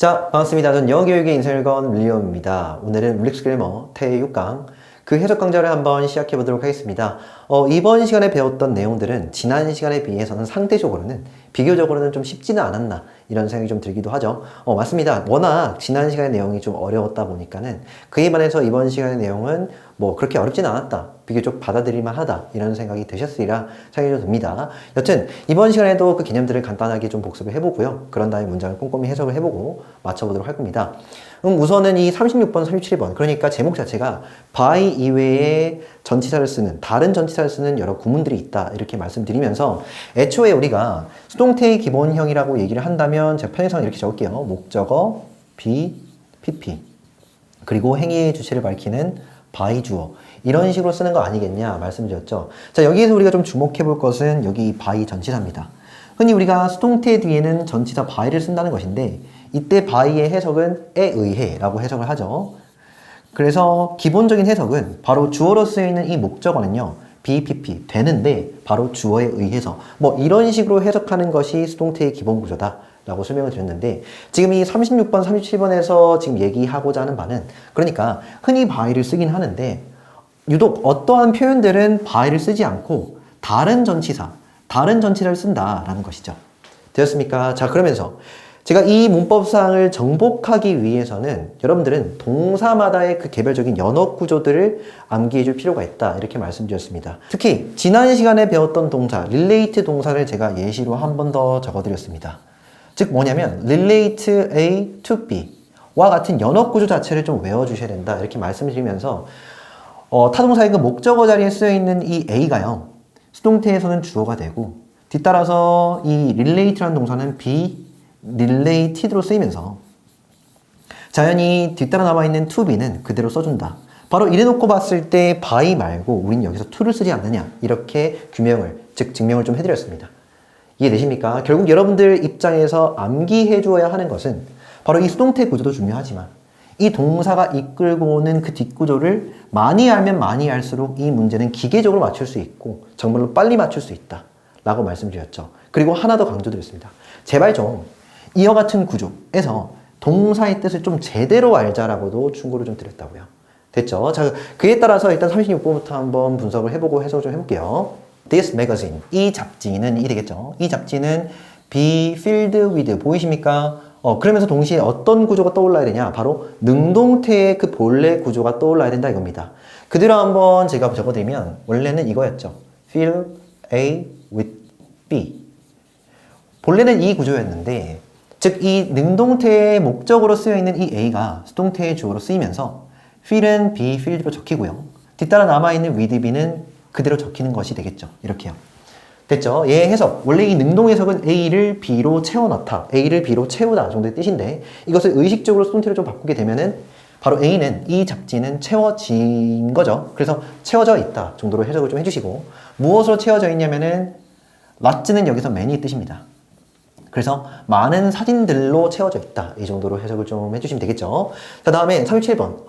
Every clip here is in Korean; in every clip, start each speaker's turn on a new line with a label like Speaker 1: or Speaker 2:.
Speaker 1: 자, 반갑습니다. 전 영어교육의 인생일건 윌리엄입니다. 오늘은 릴릭스 그래머 태6강 그 해석 강좌를 한번 시작해 보도록 하겠습니다. 이번 시간에 배웠던 내용들은 지난 시간에 비해서는 상대적으로는 비교적으로는 좀 쉽지는 않았나 이런 생각이 좀 들기도 하죠. 맞습니다. 워낙 지난 시간의 내용이 좀 어려웠다 보니까는 그에 반해서 이번 시간의 내용은 뭐 그렇게 어렵진 않았다, 비교적 받아들일만 하다 이런 생각이 드셨으리라 생각이 좀 듭니다. 여튼 이번 시간에도 그 개념들을 간단하게 좀 복습을 해보고요, 그런 다음에 문장을 꼼꼼히 해석을 해보고 맞춰보도록 할 겁니다. 우선은 이 36번, 37번, 그러니까 제목 자체가 by 이외에 전치사를 쓰는, 다른 전치사를 쓰는 여러 구문들이 있다 이렇게 말씀드리면서, 애초에 우리가 수동태의 기본형이라고 얘기를 한다면 제가 편의상 이렇게 적을게요. 목적어, be, pp, 그리고 행위의 주체를 밝히는 by 주어, 이런 식으로 쓰는 거 아니겠냐 말씀드렸죠. 자, 여기에서 우리가 좀 주목해 볼 것은 여기 by 전치사입니다. 흔히 우리가 수동태 뒤에는 전치사 by를 쓴다는 것인데, 이때 by의 해석은 에 의해 라고 해석을 하죠. 그래서 기본적인 해석은 바로 주어로 쓰여있는 이 목적어는요, BPP 되는데 바로 주어에 의해서 뭐 이런 식으로 해석하는 것이 수동태의 기본 구조다 라고 설명을 드렸는데, 지금 이 36번, 37번에서 지금 얘기하고자 하는 바는, 그러니까 흔히 by를 쓰긴 하는데 유독 어떠한 표현들은 by를 쓰지 않고 다른 전치사를 쓴다라는 것이죠. 되었습니까? 자, 그러면서 제가 이 문법상을 정복하기 위해서는 여러분들은 동사마다의 그 개별적인 연어 구조들을 암기해 줄 필요가 있다 이렇게 말씀드렸습니다. 특히 지난 시간에 배웠던 동사 relate 동사를 제가 예시로 한 번 더 적어드렸습니다. 즉 뭐냐면 relate A to B 와 같은 연어 구조 자체를 좀 외워주셔야 된다 이렇게 말씀드리면서, 타동사의 그 목적어 자리에 쓰여있는 이 A가요, 수동태에서는 주어가 되고, 뒤따라서 이 relate라는 동사는 be related로 쓰이면서 자연히 뒤따라 나와있는 to be는 그대로 써준다. 바로 이래놓고 봤을 때 by 말고 우린 여기서 to를 쓰지 않느냐 이렇게 규명을, 즉 증명을 좀 해드렸습니다. 이해되십니까? 결국 여러분들 입장에서 암기해 주어야 하는 것은 바로 이 수동태 구조도 중요하지만 이 동사가 이끌고 오는 그 뒷구조를 많이 알면 많이 알수록 이 문제는 기계적으로 맞출 수 있고 정말로 빨리 맞출 수 있다 라고 말씀드렸죠. 그리고 하나 더 강조드렸습니다. 제발 좀 이와 같은 구조에서 동사의 뜻을 좀 제대로 알자라고도 충고를 좀 드렸다고요. 됐죠? 자, 그에 따라서 일단 36번부터 한번 분석을 해보고 해석을 좀 해볼게요. This magazine, 이 잡지는 이 되겠죠. 이 잡지는 be filled with, 보이십니까? 그러면서 동시에 어떤 구조가 떠올라야 되냐? 바로 능동태의 그 본래 구조가 떠올라야 된다 이겁니다. 그대로 한번 제가 적어드리면 원래는 이거였죠. fill A with B. 본래는 이 구조였는데, 즉 이 능동태의 목적으로 쓰여있는 이 A가 수동태의 주어로 쓰이면서 fill은 be filled로 적히고요, 뒤따라 남아있는 with B는 그대로 적히는 것이 되겠죠. 이렇게요. 됐죠? 얘 해석, 원래 이 능동 해석은 A를 B로 채워 넣다, A를 B로 채우다 정도의 뜻인데, 이것을 의식적으로 수동태로 좀 바꾸게 되면은 바로 A는, 이 잡지는 채워진 거죠. 그래서 채워져 있다 정도로 해석을 좀 해주시고, 무엇으로 채워져 있냐면은 large는 여기서 many 뜻입니다. 그래서 많은 사진들로 채워져 있다 이 정도로 해석을 좀 해주시면 되겠죠. 자, 다음에 37번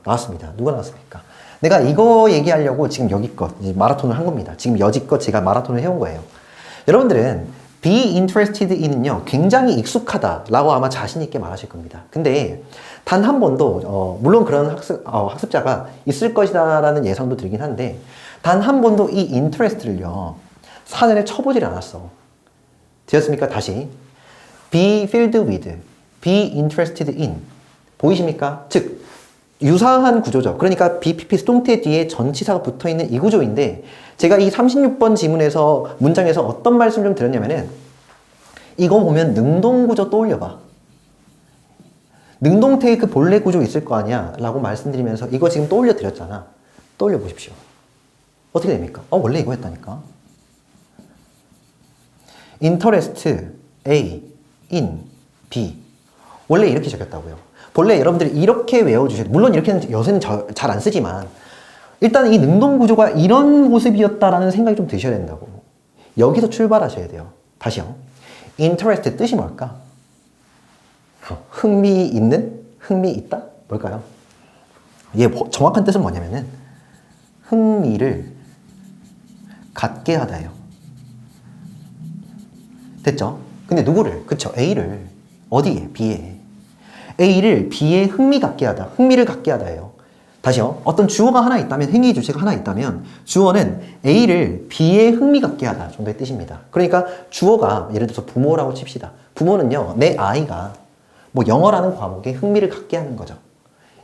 Speaker 1: 나왔습니다. 누가 나왔습니까? 내가 이거 얘기하려고 지금 여기껏 마라톤을 한 겁니다. 지금 여지껏 제가 마라톤을 해온 거예요. 여러분들은 be interested in은요, 굉장히 익숙하다라고 아마 자신 있게 말하실 겁니다. 근데 단 한 번도, 물론 그런 학습자가 있을 것이다라는 예상도 들긴 한데, 단 한 번도 이 interest를요 사전에 쳐보질 않았어. 되었습니까? 다시 be filled with, be interested in, 보이십니까? 즉 유사한 구조죠. 그러니까 BPP 수동태 뒤에 전치사가 붙어있는 이 구조인데, 제가 이 36번 지문에서 문장에서 어떤 말씀 좀 드렸냐면은, 이거 보면 능동구조 떠올려봐. 능동태의 그 본래 구조 있을 거 아니야 라고 말씀드리면서 이거 지금 떠올려 드렸잖아. 떠올려 보십시오. 어떻게 됩니까? 원래 이거였다니까. interest A in B, 원래 이렇게 적였다고요. 본래 여러분들이 이렇게 외워주셔야 돼요. 물론 이렇게는 요새는 잘 안 쓰지만 일단 이 능동 구조가 이런 모습이었다라는 생각이 좀 드셔야 된다고. 여기서 출발하셔야 돼요. 다시요. interest 뜻이 뭘까? 흥미 있는? 흥미 있다? 뭘까요? 얘 정확한 뜻은 뭐냐면은 흥미를 갖게 하다예요. 됐죠? 근데 누구를? 그쵸, A를. 어디에? B에. A를 B에 흥미 갖게 하다, 흥미를 갖게 하다예요. 다시요. 어떤 주어가 하나 있다면, 행위 주체가 하나 있다면 주어는 A를 B에 흥미 갖게 하다 정도의 뜻입니다. 그러니까 주어가 예를 들어서 부모라고 칩시다. 부모는요, 내 아이가 뭐 영어라는 과목에 흥미를 갖게 하는 거죠.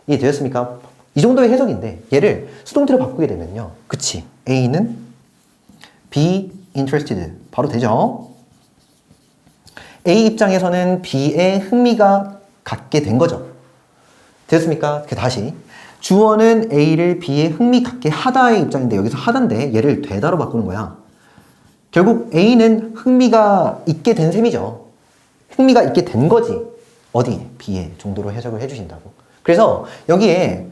Speaker 1: 이해되셨습니까? 이 정도의 해석인데 얘를 수동태로 바꾸게 되면요. 그치. A는 be interested. 바로 되죠. A 입장에서는 B에 흥미가 갖게 된 거죠. 됐습니까? 다시. 주어는 A를 B에 흥미 갖게 하다의 입장인데 여기서 하다인데 얘를 되다로 바꾸는 거야. 결국 A는 흥미가 있게 된 셈이죠. 흥미가 있게 된 거지. 어디? B에 정도로 해석을 해주신다고. 그래서 여기에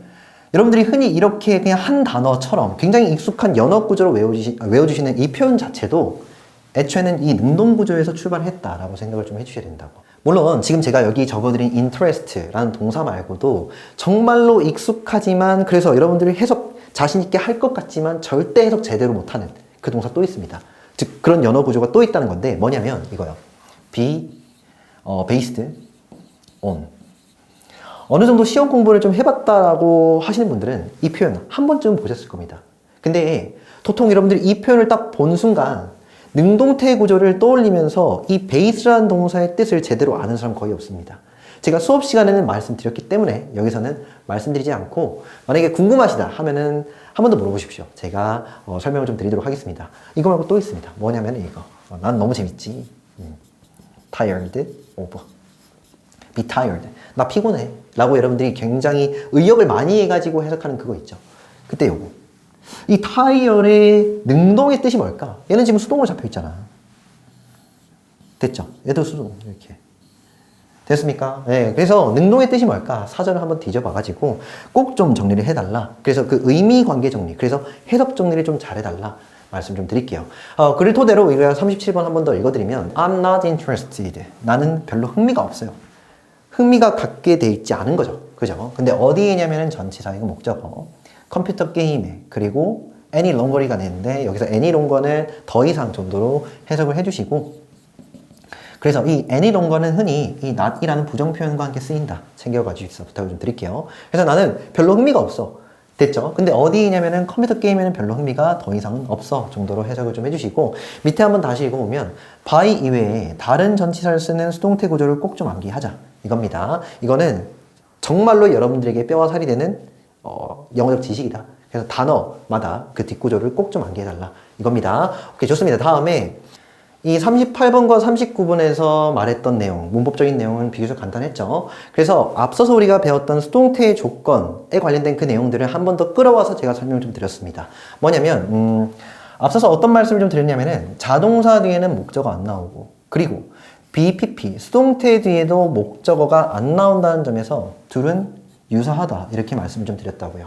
Speaker 1: 여러분들이 흔히 이렇게 그냥 한 단어처럼 굉장히 익숙한 연어 구조로 외워주시는 이 표현 자체도 애초에는 이 능동 구조에서 출발했다라고 생각을 좀 해주셔야 된다고. 물론 지금 제가 여기 적어드린 interest라는 동사 말고도 정말로 익숙하지만 그래서 여러분들이 해석 자신 있게 할 것 같지만 절대 해석 제대로 못하는 그 동사 또 있습니다. 즉 그런 연어 구조가 또 있다는 건데 뭐냐면 이거요. be based on. 어느 정도 시험 공부를 좀 해봤다라고 하시는 분들은 이 표현 한 번쯤 보셨을 겁니다. 근데 도통 여러분들이 이 표현을 딱 본 순간 능동태 구조를 떠올리면서 이 base라는 동사의 뜻을 제대로 아는 사람 거의 없습니다. 제가 수업 시간에는 말씀드렸기 때문에 여기서는 말씀드리지 않고 만약에 궁금하시다 하면은 한 번 더 물어보십시오. 제가 설명을 좀 드리도록 하겠습니다. 이거 말고 또 있습니다. 뭐냐면 이거. 난 너무 재밌지. tired of. be tired. 나 피곤해. 라고 여러분들이 굉장히 의역을 많이 해가지고 해석하는 그거 있죠. 그때 요거. 이 tired의 능동의 뜻이 뭘까? 얘는 지금 수동으로 잡혀 있잖아. 됐죠? 얘도 수동. 이렇게. 됐습니까? 네. 그래서 능동의 뜻이 뭘까? 사전을 한번 뒤져봐가지고 꼭 좀 정리를 해달라. 그래서 그 의미 관계 정리. 그래서 해석 정리를 좀 잘해달라. 말씀 좀 드릴게요. 그를 토대로 우리가 37번 한 번 더 읽어드리면 I'm not interested. 나는 별로 흥미가 없어요. 흥미가 갖게 돼 있지 않은 거죠. 그죠? 근데 어디에냐면은 전치사이고 목적어. 컴퓨터 게임에 그리고 any longer이가 되는데 여기서 any longer는 더 이상 정도로 해석을 해주시고 그래서 이 any longer는 흔히 이 not이라는 부정 표현과 함께 쓰인다. 챙겨가지고 있어. 부탁을 좀 드릴게요. 그래서 나는 별로 흥미가 없어. 됐죠? 근데 어디냐면은 컴퓨터 게임에는 별로 흥미가 더 이상은 없어 정도로 해석을 좀 해주시고 밑에 한번 다시 읽어보면 by 이외에 다른 전치사를 쓰는 수동태 구조를 꼭 좀 암기하자 이겁니다. 이거는 정말로 여러분들에게 뼈와 살이 되는 영어적 지식이다. 그래서 단어마다 그 뒷구조를 꼭 좀 암기해달라 이겁니다. 오케이, 좋습니다. 다음에 이 38번과 39번에서 말했던 내용, 문법적인 내용은 비교적 간단했죠. 그래서 앞서서 우리가 배웠던 수동태의 조건에 관련된 그 내용들을 한 번 더 끌어와서 제가 설명을 좀 드렸습니다. 뭐냐면 앞서서 어떤 말씀을 좀 드렸냐면은 자동사 뒤에는 목적어 안 나오고 그리고 BPP, 수동태 뒤에도 목적어가 안 나온다는 점에서 둘은 유사하다 이렇게 말씀을 좀 드렸다고요.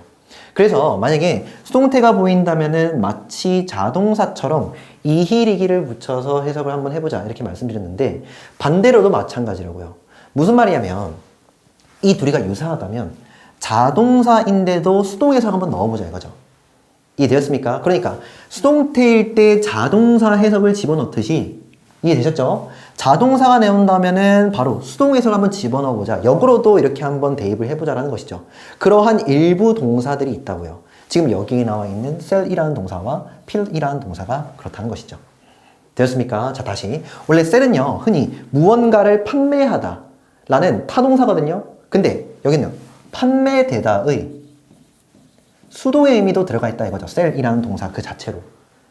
Speaker 1: 그래서 만약에 수동태가 보인다면은 마치 자동사처럼 이히리기를 붙여서 해석을 한번 해보자 이렇게 말씀드렸는데 반대로도 마찬가지라고요. 무슨 말이냐면 이 둘이가 유사하다면 자동사인데도 수동해석 한번 넣어보자 이거죠. 이해되었습니까? 그러니까 수동태일 때 자동사 해석을 집어넣듯이 이해되셨죠? 자동사가 나온다면은 바로 수동해석을 한번 집어넣어보자. 역으로도 이렇게 한번 대입을 해보자라는 것이죠. 그러한 일부 동사들이 있다고요. 지금 여기 나와 있는 sell이라는 동사와 fill이라는 동사가 그렇다는 것이죠. 되었습니까? 자, 다시. 원래 sell은요, 흔히 무언가를 판매하다 라는 타동사거든요. 근데 여기는 판매되다의 수동의 의미도 들어가 있다 이거죠. sell이라는 동사 그 자체로.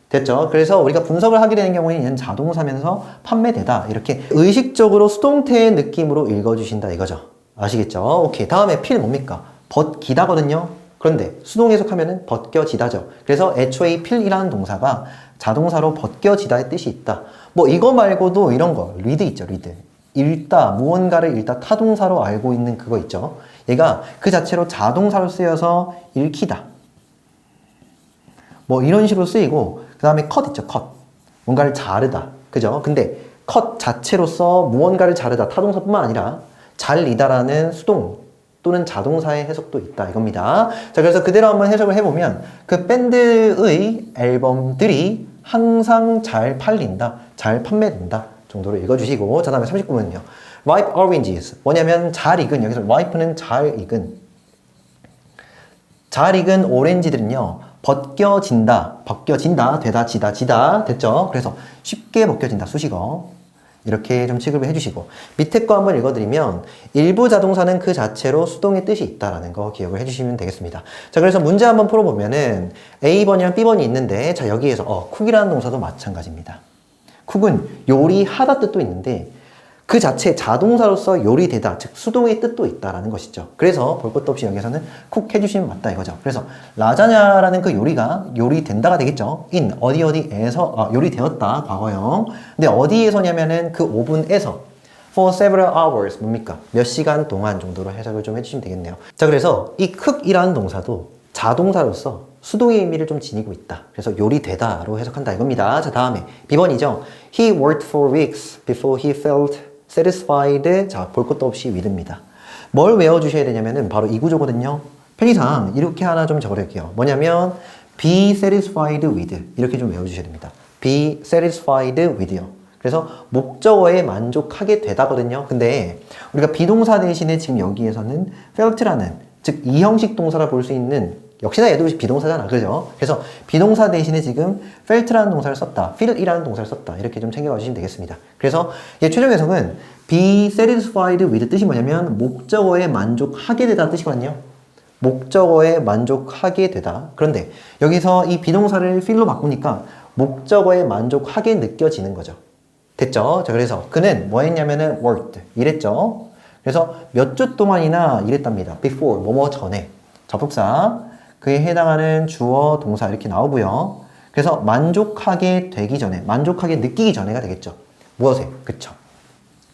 Speaker 1: 됐죠? 그래서 우리가 분석을 하게 되는 경우에는 얘는 자동사면서 판매되다 이렇게 의식적으로 수동태의 느낌으로 읽어주신다 이거죠. 아시겠죠? 오케이. 다음에 fill 뭡니까? 벗기다거든요. 그런데 수동 해석하면은 벗겨지다죠. 그래서 애초에 fill이라는 동사가 자동사로 벗겨지다의 뜻이 있다. 뭐 이거 말고도 이런 거 read 있죠. read. 읽다, 무언가를 읽다 타동사로 알고 있는 그거 있죠. 얘가 그 자체로 자동사로 쓰여서 읽히다. 뭐 이런 식으로 쓰이고 그 다음에 cut 있죠. cut. 뭔가를 자르다. 그죠? 근데 cut 자체로서 무언가를 자르다 타동사뿐만 아니라 잘리다라는 수동 또는 자동사의 해석도 있다 이겁니다. 자, 그래서 그대로 한번 해석을 해보면 그 밴드의 앨범들이 항상 잘 팔린다, 잘 판매된다 정도로 읽어주시고, 자, 다음에 39번은요. ripe oranges. 뭐냐면 잘 익은, 여기서 ripe는 잘 익은 오렌지들은요. 벗겨진다, 되다, 지다, 됐죠? 그래서 쉽게 벗겨진다, 수식어. 이렇게 좀 취급을 해주시고, 밑에 거 한번 읽어드리면 일부 자동사는 그 자체로 수동의 뜻이 있다라는 거 기억을 해주시면 되겠습니다. 자, 그래서 문제 한번 풀어보면은 A번이랑 B번이 있는데, 자, 여기에서 cook이라는 동사도 마찬가지입니다. cook은 요리하다 뜻도 있는데 그 자체 자동사로서 요리되다, 즉 수동의 뜻도 있다라는 것이죠. 그래서 볼 것도 없이 여기서는 쿡 해주시면 맞다 이거죠. 그래서 라자냐라는 그 요리가 요리된다가 되겠죠. 어디에서 요리되었다, 과거형. 근데 어디에서냐면은 그 오븐에서 for several hours, 뭡니까? 몇 시간 동안 정도로 해석을 좀 해주시면 되겠네요. 자, 그래서 이 cook이라는 동사도 자동사로서 수동의 의미를 좀 지니고 있다. 그래서 요리되다로 해석한다 이겁니다. 자, 다음에 B번이죠. He worked for weeks before he felt satisfied. 자, 볼 것도 없이 with입니다. 뭘 외워주셔야 되냐면은 바로 이 구조거든요. 편의상 이렇게 하나 좀 적어볼게요. 뭐냐면 be satisfied with 이렇게 좀 외워주셔야 됩니다. be satisfied with요. 그래서 목적어에 만족하게 되다거든요. 근데 우리가 비동사 대신에 지금 여기에서는 felt라는, 즉 이 형식 동사라 볼 수 있는, 역시나 얘도 비동사잖아, 그죠? 그래서 비동사 대신에 지금 felt라는 동사를 썼다, feel이라는 동사를 썼다, 이렇게 좀 챙겨가 주시면 되겠습니다. 그래서 얘 최종 해석은 be satisfied with 뜻이 뭐냐면 목적어에 만족하게 되다 뜻이거든요. 목적어에 만족하게 되다. 그런데 여기서 이 비동사를 feel로 바꾸니까 목적어에 만족하게 느껴지는 거죠. 됐죠? 자, 그래서 그는 뭐 했냐면은 worked, 일했죠. 그래서 몇 주 동안이나 일했답니다. before, 뭐뭐 전에. 접속사, 그에 해당하는 주어, 동사 이렇게 나오고요. 그래서 만족하게 되기 전에, 만족하게 느끼기 전에가 되겠죠. 무엇에? 그쵸.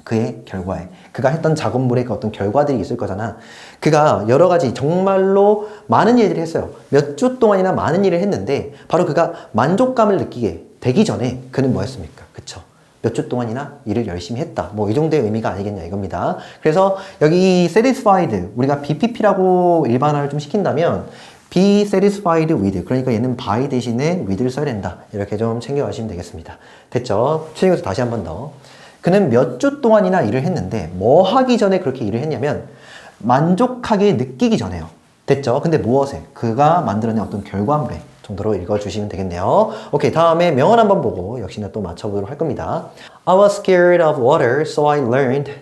Speaker 1: 그의 결과에. 그가 했던 작업물의 그 어떤 결과들이 있을 거잖아. 그가 여러 가지 정말로 많은 일들을 했어요. 몇 주 동안이나 많은 일을 했는데 바로 그가 만족감을 느끼게 되기 전에 그는 뭐 했습니까? 그쵸. 몇 주 동안이나 일을 열심히 했다. 뭐 이 정도의 의미가 아니겠냐 이겁니다. 그래서 여기 satisfied, 우리가 BPP라고 일반화를 좀 시킨다면 be satisfied with, 그러니까 얘는 by 대신에 with를 써야 된다. 이렇게 좀 챙겨가시면 되겠습니다. 됐죠? 최종에서 다시 한 번 더. 그는 몇 주 동안이나 일을 했는데 뭐 하기 전에 그렇게 일을 했냐면 만족하게 느끼기 전에요. 됐죠? 근데 무엇에? 그가 만들어낸 어떤 결과물에 정도로 읽어주시면 되겠네요. 오케이, 다음에 명언 한번 보고 역시나 또 맞춰보도록 할 겁니다. I was scared of water, so I learned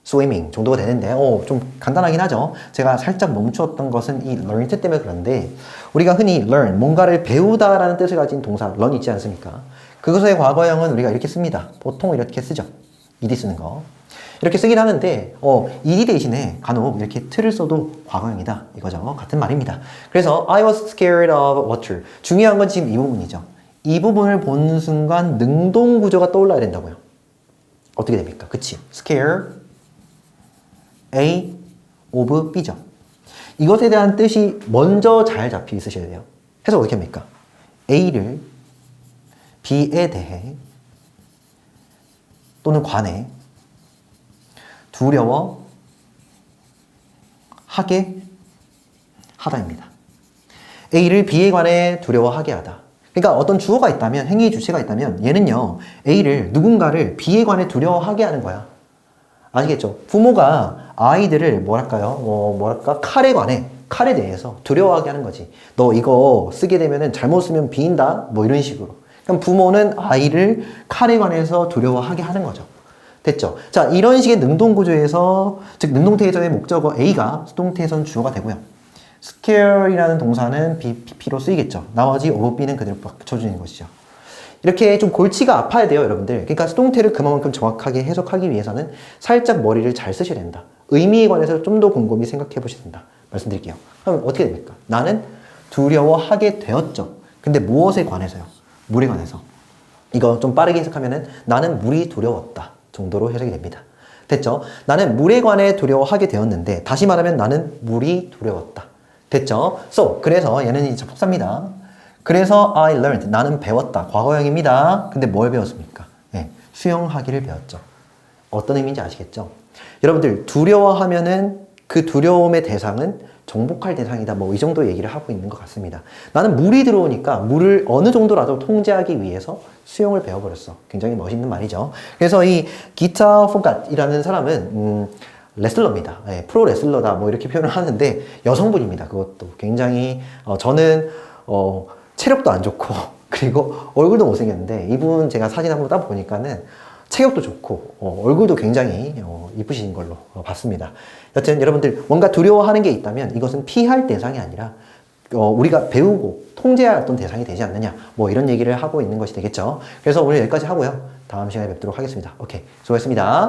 Speaker 1: swimming 정도가 되는데 좀 간단하긴 하죠. 제가 살짝 멈추었던 것은 이 learned 때문에 그런데 우리가 흔히 learn, 뭔가를 배우다라는 뜻을 가진 동사 learn 있지 않습니까? 그것의 과거형은 우리가 이렇게 씁니다. 보통 이렇게 쓰죠. ed 쓰는 거. 이렇게 쓰긴 하는데 ed 대신에 간혹 이렇게 t를 써도 과거형이다 이거죠. 같은 말입니다. 그래서 I was scared of water. 중요한 건 지금 이 부분이죠. 이 부분을 보는 순간 능동 구조가 떠올라야 된다고요. 어떻게 됩니까? 그치? scare A of B죠. 이것에 대한 뜻이 먼저 잘 잡혀 있으셔야 돼요. 해석 어떻게 합니까? A를 B에 대해 또는 관해 두려워하게 하다입니다. A를 B에 관해 두려워하게 하다. 그러니까 어떤 주어가 있다면, 행위의 주체가 있다면 얘는요, A를, 누군가를 B에 관해 두려워하게 하는 거야. 아시겠죠? 부모가 아이들을 칼에 대해서 두려워하게 하는 거지. 너 이거 쓰게 되면은 잘못 쓰면 비인다? 뭐 이런 식으로. 그럼 부모는 아이를 칼에 관해서 두려워하게 하는 거죠. 됐죠? 자, 이런 식의 능동구조에서, 즉 능동태에서의 목적어 A가 수동태에서는 주어가 되고요. scare이라는 동사는 BPP로 쓰이겠죠. 나머지 of B는 그대로 붙여주는 것이죠. 이렇게 좀 골치가 아파야 돼요, 여러분들. 그러니까 수동태를 그만큼 정확하게 해석하기 위해서는 살짝 머리를 잘 쓰셔야 된다. 의미에 관해서 좀 더 곰곰이 생각해 보셔야 된다. 말씀드릴게요. 그럼 어떻게 됩니까? 나는 두려워하게 되었죠. 근데 무엇에 관해서요? 물에 관해서. 이거 좀 빠르게 해석하면은 나는 물이 두려웠다 정도로 해석이 됩니다. 됐죠? 나는 물에 관해 두려워하게 되었는데, 다시 말하면 나는 물이 두려웠다. 됐죠? So, 그래서 얘는 이제 접속사입니다. 그래서 I learned, 나는 배웠다. 과거형입니다. 근데 뭘 배웠습니까? 네, 수영하기를 배웠죠. 어떤 의미인지 아시겠죠? 여러분들 두려워하면은 그 두려움의 대상은 정복할 대상이다. 뭐 이 정도 얘기를 하고 있는 것 같습니다. 나는 물이 들어오니까 물을 어느 정도라도 통제하기 위해서 수영을 배워버렸어. 굉장히 멋있는 말이죠. 그래서 이 기타 포갓이라는 사람은 레슬러입니다. 네, 프로 레슬러다. 뭐 이렇게 표현을 하는데 여성분입니다. 그것도 굉장히 저는 체력도 안 좋고 그리고 얼굴도 못생겼는데 이분 제가 사진 한번 딱 보니까는 체격도 좋고 얼굴도 굉장히 이쁘신 걸로 봤습니다. 여튼 여러분들 뭔가 두려워하는 게 있다면 이것은 피할 대상이 아니라 우리가 배우고 통제할 어떤 대상이 되지 않느냐 뭐 이런 얘기를 하고 있는 것이 되겠죠. 그래서 오늘 여기까지 하고요. 다음 시간에 뵙도록 하겠습니다. 오케이, 수고했습니다.